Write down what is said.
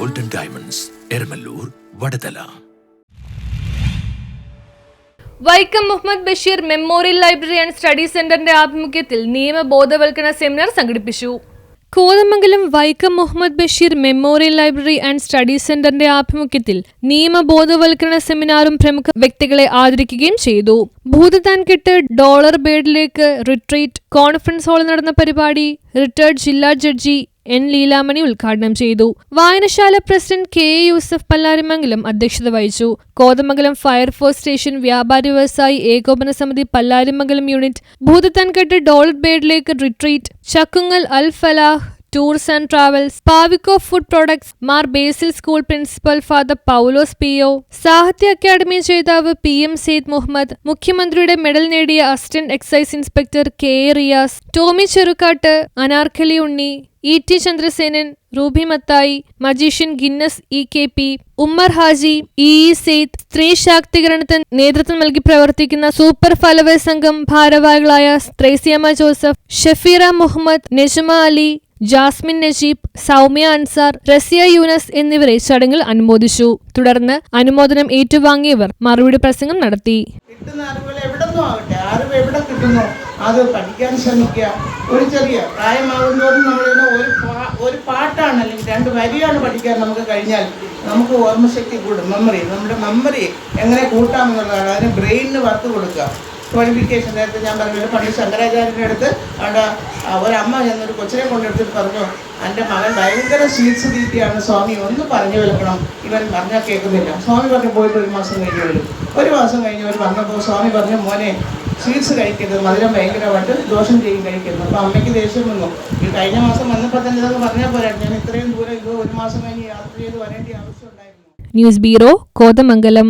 Golden diamonds, Eramallur, Vadathala. Vaikom Muhammad Basheer memorial library and study സെന്ററിന്റെ ആഭിമുഖ്യത്തിൽ നിയമ ബോധവൽക്കരണ സെമിനാർ സംഘടിപ്പിച്ചു. Kothamangalam Vaikom Muhammad Basheer memorial library and study സെന്ററിന്റെ ആഭിമുഖ്യത്തിൽ നിയമ ബോധവൽക്കരണ സെമിനാറും പ്രമുഖ വ്യക്തികളെ ആദരിക്കുകയും ചെയ്തു. ഭൂതത്താൻകെട്ട് ഡോളർ ബേഡിലേക്ക് റിട്രീറ്റ് കോൺഫറൻസ് ഹാളിൽ നടന്ന പരിപാടി റിട്ടയർഡ് ജില്ലാ ജഡ്ജി എൻ ലീലാമണി ഉദ്ഘാടനം ചെയ്തു. വായനശാല president K A Yusuf Pallarimangalam അധ്യക്ഷത വഹിച്ചു. കോതമംഗലം ഫയർഫോഴ്സ് സ്റ്റേഷൻ വ്യാപാരി വ്യവസായി ഏകോപന സമിതി പല്ലാരിമംഗലം യൂണിറ്റ്, ഭൂതത്താൻകെട്ട് ഡോളർ ബേഡിലേക്ക് retreat, Chakkungal Al Falah tours and travels, Paviko food products, Mar Basil school principal father Paulose P O, Sahitya Akademi ജേതാവ് PM സെയ്ദ് മുഹമ്മദ്, മുഖ്യമന്ത്രിയുടെ മെഡൽ നേടിയ assistant excise inspector K A Riyas, Tomy Cherukkattu, Anarkali Unni, ET Chandrasenan, Ruby Mathai, magician Guinness EKP, Ummer Haji, EE Syed, സ്ത്രീ ശാക്തീകരണത്തിന് നേതൃത്വം നൽകി പ്രവർത്തിക്കുന്ന സൂപ്പർ ഫലവേഴ്സ് സംഘം ഭാരവാഹികളായ ത്രേസ്യാമ്മ ജോസഫ്, ഷഫീറ മുഹമ്മദ്, നെജ്മ അലി, ജാസ്മിൻ നജീബ്, സൗമ്യ അൻസാർ, റസിയ യൂനസ് എന്നിവരെ ചടങ്ങിൽ അനുമോദിച്ചു. തുടർന്ന് അനുമോദനം ഏറ്റുവാങ്ങിയവർ മറുപടി പ്രസംഗം നടത്തി. കിട്ടുന്ന അറിവുകൾ എവിടെന്നോ ആവട്ടെ, അറിവ് എവിടെ കിട്ടുന്നോ അത് പഠിക്കാൻ ശ്രമിക്കുക. ഒരു ചെറിയ പ്രായമാകുന്നതോടും നമ്മളിന്ന് ഒരു പാട്ടാണ് അല്ലെങ്കിൽ 2 വരിയാണ് പഠിക്കാൻ നമുക്ക് കഴിഞ്ഞാൽ നമുക്ക് ഓർമ്മശക്തി കൂടും. നമ്മുടെ മെമ്മറി എങ്ങനെ കൂട്ടാമെന്നുള്ളതാണ്. അതിന് ബ്രെയിനിന് വർക്ക് കൊടുക്കുക. ക്വാളിഫിക്കേഷൻ നേരത്തെ ഞാൻ പറഞ്ഞില്ല, പണ്ട് ശങ്കരാചാര്യൻ്റെ അടുത്ത് അവിടെ ഒരമ്മ ചെന്നൊരു കൊച്ചിനെ കൊണ്ടെടുത്തിട്ട് പറഞ്ഞു, എൻ്റെ മകൻ ഭയങ്കര സ്വീറ്റ്സ് തീറ്റിയാണ് സ്വാമി, ഒന്ന് പറഞ്ഞു വെക്കണം, ഇവൻ പറഞ്ഞാൽ കേൾക്കുന്നില്ല. സ്വാമി പറഞ്ഞു പോയിട്ട് 1 മാസം കഴിഞ്ഞ് വരും. 1 മാസം കഴിഞ്ഞ് അവർ വന്നപ്പോൾ സ്വാമി പറഞ്ഞു, മോനെ സ്വീറ്റ്സ് കഴിക്കരുത്, മധുരം ഭയങ്കരമായിട്ട് ദോഷം ചെയ്യും കഴിക്കുന്നു. അപ്പോൾ അമ്മയ്ക്ക് ദേഷ്യം വന്നു. ഈ കഴിഞ്ഞ മാസം വന്നപ്പോൾ തന്നെ ഇതൊക്കെ പറഞ്ഞാൽ പോരായിരുന്നു, ഞാൻ ഇത്രയും ദൂരം 1 മാസം കഴിഞ്ഞ് യാത്ര ചെയ്ത് വരേണ്ട ആവശ്യം ഉണ്ടായിരുന്നു. News bureau, Kothamangalam.